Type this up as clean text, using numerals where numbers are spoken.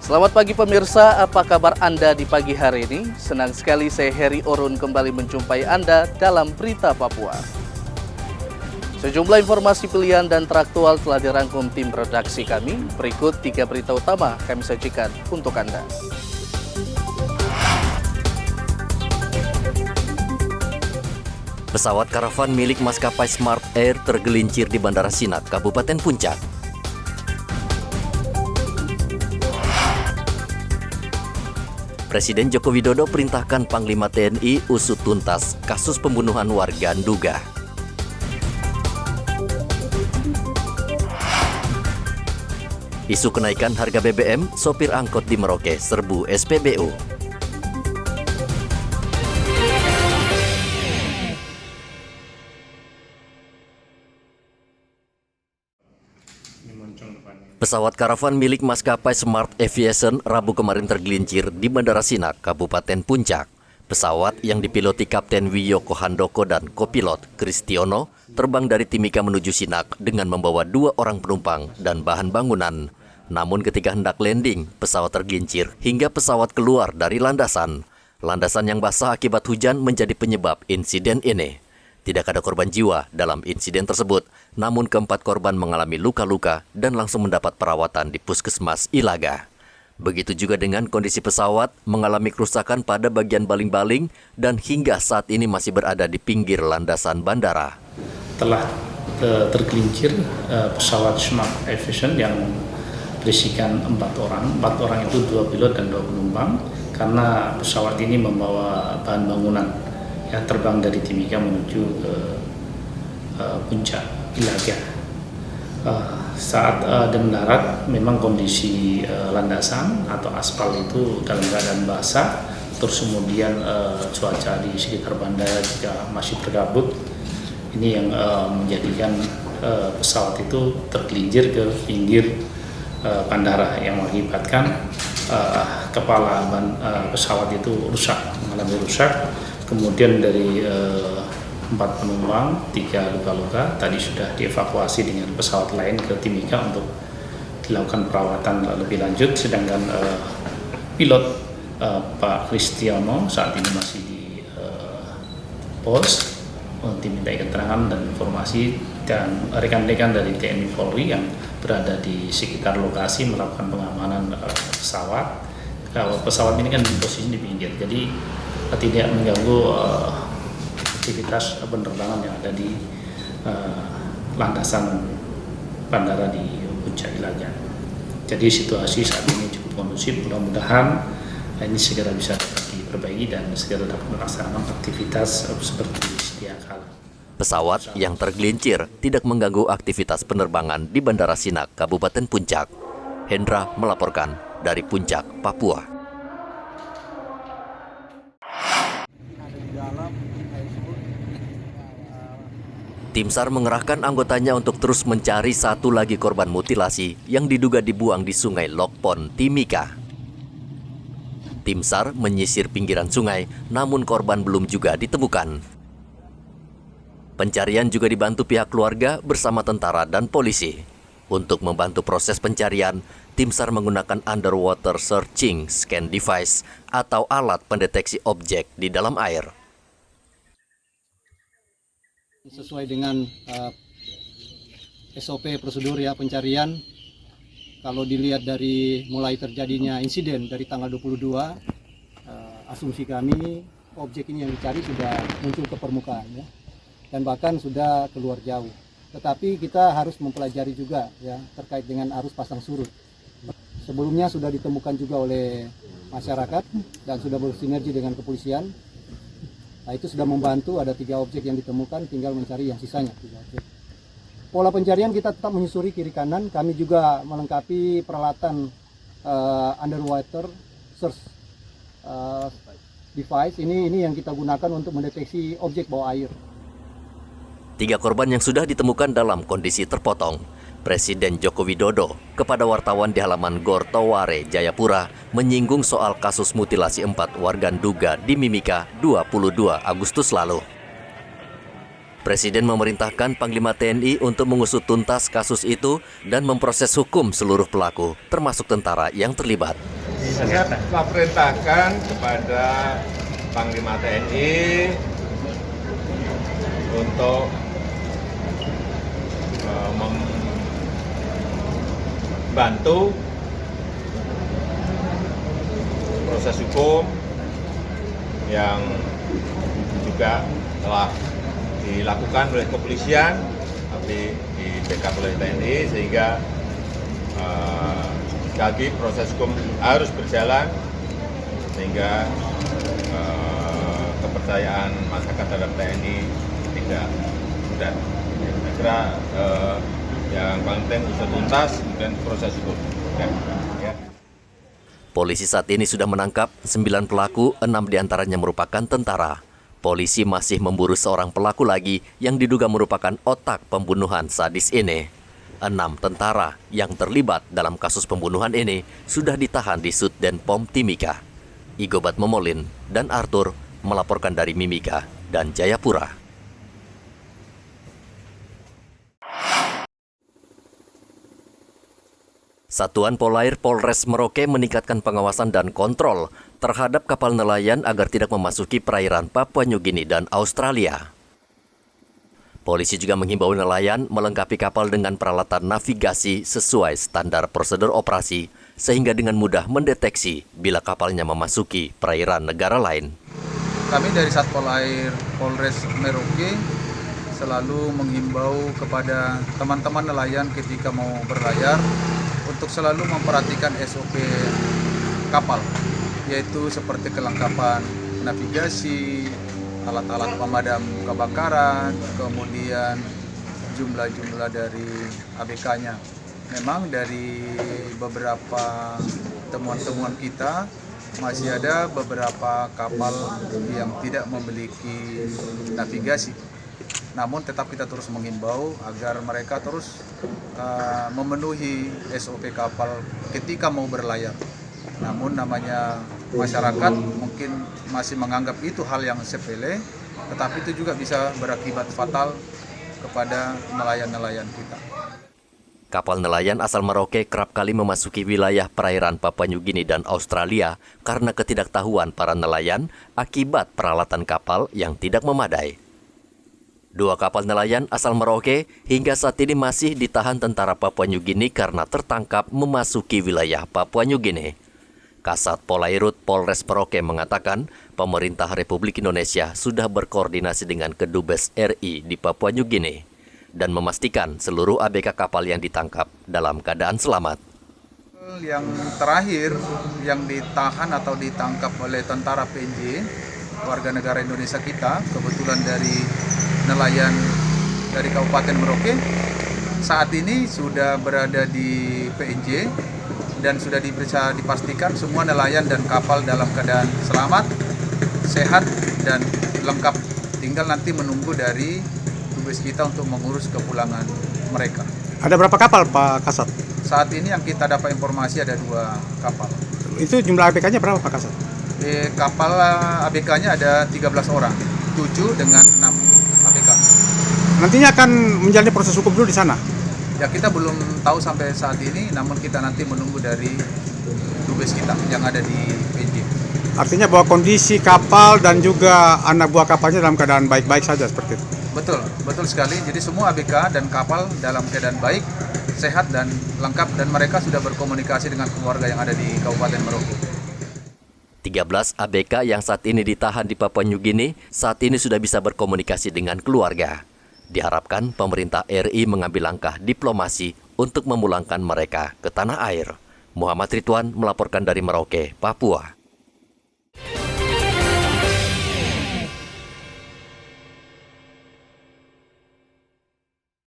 Selamat pagi pemirsa, apa kabar Anda di pagi hari ini? Senang sekali saya Heri Orun kembali menjumpai Anda dalam Berita Papua. Sejumlah informasi pilihan dan teraktual telah dirangkum tim redaksi kami. Berikut 3 berita utama kami sajikan untuk Anda. Pesawat karavan milik maskapai Smart Air tergelincir di Bandara Sinak, Kabupaten Puncak. Presiden Joko Widodo perintahkan Panglima TNI usut tuntas kasus pembunuhan warga Nduga. Isu kenaikan harga BBM, sopir angkot di Merauke serbu SPBU. Pesawat karavan milik maskapai Smart Aviation Rabu kemarin tergelincir di Bandara Sinak, Kabupaten Puncak. Pesawat yang dipiloti Kapten Wiyoko Handoko dan kopilot Kristiono terbang dari Timika menuju Sinak dengan membawa 2 orang penumpang dan bahan bangunan. Namun ketika hendak landing, pesawat tergelincir hingga pesawat keluar dari landasan. Landasan yang basah akibat hujan menjadi penyebab insiden ini. Tidak ada korban jiwa dalam insiden tersebut, namun keempat korban mengalami luka-luka dan langsung mendapat perawatan di Puskesmas Ilaga. Begitu juga dengan kondisi pesawat mengalami kerusakan pada bagian baling-baling dan hingga saat ini masih berada di pinggir landasan bandara. Telah tergelincir pesawat Smart Aviation yang berisikan 4 orang. 4 orang itu 2 pilot dan 2 penumpang karena pesawat ini membawa bahan bangunan yang terbang dari Timika menuju ke Puncak Ilaga. Saat dia mendarat, memang kondisi landasan atau aspal itu dalam keadaan basah, terus kemudian cuaca di sekitar bandara juga masih berkabut. Ini yang menjadikan pesawat itu tergelincir ke pinggir bandara yang mengakibatkan kepala pesawat itu mengalami rusak. Kemudian dari 4 penumpang, 3 luka-luka, tadi sudah dievakuasi dengan pesawat lain ke Timika untuk dilakukan perawatan lebih lanjut. Sedangkan pilot Pak Kristiono saat ini masih di pos untuk dimintai keterangan dan informasi, dan rekan-rekan dari TNI Polri yang berada di sekitar lokasi melakukan pengamanan pesawat. Pesawat ini kan posisi di pinggir, jadi tidak mengganggu aktivitas penerbangan yang ada di landasan bandara di Puncak Ilaga. Jadi situasi saat ini cukup kondusif, mudah-mudahan ini segera bisa dapat diperbaiki dan segera dapat melaksanakan aktivitas seperti sedia kala. Pesawat yang tergelincir tidak mengganggu aktivitas penerbangan di Bandara Sinak, Kabupaten Puncak. Hendra melaporkan dari Puncak, Papua. Tim SAR mengerahkan anggotanya untuk terus mencari satu lagi korban mutilasi yang diduga dibuang di Sungai Lokpon, Timika. Tim SAR menyisir pinggiran sungai, namun korban belum juga ditemukan. Pencarian juga dibantu pihak keluarga bersama tentara dan polisi. Untuk membantu proses pencarian, tim SAR menggunakan underwater searching scan device atau alat pendeteksi objek di dalam air. Sesuai dengan SOP prosedur ya pencarian, kalau dilihat dari mulai terjadinya insiden dari tanggal 22, asumsi kami objek ini yang dicari sudah muncul ke permukaan ya, dan bahkan sudah keluar jauh. Tetapi kita harus mempelajari juga ya terkait dengan arus pasang surut. Sebelumnya sudah ditemukan juga oleh masyarakat dan sudah bersinergi dengan kepolisian. Nah, itu sudah membantu, ada 3 objek yang ditemukan, tinggal mencari yang sisanya 3 objek. Pola pencarian kita tetap menyusuri kiri kanan, kami juga melengkapi peralatan underwater search device. Ini yang kita gunakan untuk mendeteksi objek bawah air. 3 korban yang sudah ditemukan dalam kondisi terpotong. Presiden Joko Widodo kepada wartawan di halaman Gor Toware, Jayapura menyinggung soal kasus mutilasi 4 warga Nduga di Mimika 22 Agustus lalu. Presiden memerintahkan Panglima TNI untuk mengusut tuntas kasus itu dan memproses hukum seluruh pelaku, termasuk tentara yang terlibat. Saya telah perintahkan kepada Panglima TNI untuk membantu proses hukum yang juga telah dilakukan oleh kepolisian, tapi di backup oleh TNI, sehingga sekali lagi proses hukum harus berjalan sehingga kepercayaan masyarakat terhadap TNI tidak mudah. Saya kira yang paling penting usut tuntas dan proses hukum. Ya. Polisi saat ini sudah menangkap 9 pelaku, 6 diantaranya merupakan tentara. Polisi masih memburu seorang pelaku lagi yang diduga merupakan otak pembunuhan sadis ini. 6 tentara yang terlibat dalam kasus pembunuhan ini sudah ditahan di Sudden Pom Timika. Igobat Momolin dan Arthur melaporkan dari Mimika dan Jayapura. Satuan Polair Polres Merauke meningkatkan pengawasan dan kontrol terhadap kapal nelayan agar tidak memasuki perairan Papua Nugini dan Australia. Polisi juga menghimbau nelayan melengkapi kapal dengan peralatan navigasi sesuai standar prosedur operasi sehingga dengan mudah mendeteksi bila kapalnya memasuki perairan negara lain. Kami dari Satpol Air Polres Merauke selalu menghimbau kepada teman-teman nelayan ketika mau berlayar untuk selalu memperhatikan SOP kapal, yaitu seperti kelengkapan navigasi, alat-alat pemadam kebakaran, kemudian jumlah-jumlah dari ABK-nya. Memang dari beberapa temuan-temuan kita, masih ada beberapa kapal yang tidak memiliki navigasi. Namun tetap kita terus menghimbau agar mereka terus memenuhi SOP kapal ketika mau berlayar. Namun namanya masyarakat mungkin masih menganggap itu hal yang sepele, tetapi itu juga bisa berakibat fatal kepada nelayan-nelayan kita. Kapal nelayan asal Merauke kerap kali memasuki wilayah perairan Papua Nugini dan Australia karena ketidaktahuan para nelayan akibat peralatan kapal yang tidak memadai. 2 kapal nelayan asal Merauke hingga saat ini masih ditahan tentara Papua Nugini karena tertangkap memasuki wilayah Papua Nugini. Kasat Polairut Polres Merauke mengatakan pemerintah Republik Indonesia sudah berkoordinasi dengan Kedubes RI di Papua Nugini dan memastikan seluruh ABK kapal yang ditangkap dalam keadaan selamat. Yang terakhir yang ditahan atau ditangkap oleh tentara PNJ, warga negara Indonesia kita, kebetulan dari nelayan dari Kabupaten Merauke, saat ini sudah berada di PNJ dan sudah bisa dipastikan semua nelayan dan kapal dalam keadaan selamat, sehat, dan lengkap. Tinggal nanti menunggu dari tugas kita untuk mengurus kepulangan mereka. Ada berapa kapal, Pak Kasat? Saat ini yang kita dapat informasi ada 2 kapal. Itu jumlah ABK-nya berapa, Pak Kasat? Kapal ABK-nya ada 13 orang, 7 dengan 6 ABK. Nantinya akan menjalani proses hukum dulu di sana? Ya, kita belum tahu sampai saat ini, namun kita nanti menunggu dari dubes kita yang ada di PNJ. Artinya bahwa kondisi kapal dan juga anak buah kapalnya dalam keadaan baik-baik saja seperti itu? Betul, betul sekali. Jadi semua ABK dan kapal dalam keadaan baik, sehat dan lengkap, dan mereka sudah berkomunikasi dengan keluarga yang ada di Kabupaten Merauke. 13 ABK yang saat ini ditahan di Papua Nugini saat ini sudah bisa berkomunikasi dengan keluarga. Diharapkan pemerintah RI mengambil langkah diplomasi untuk memulangkan mereka ke tanah air. Muhammad Ridwan melaporkan dari Merauke, Papua.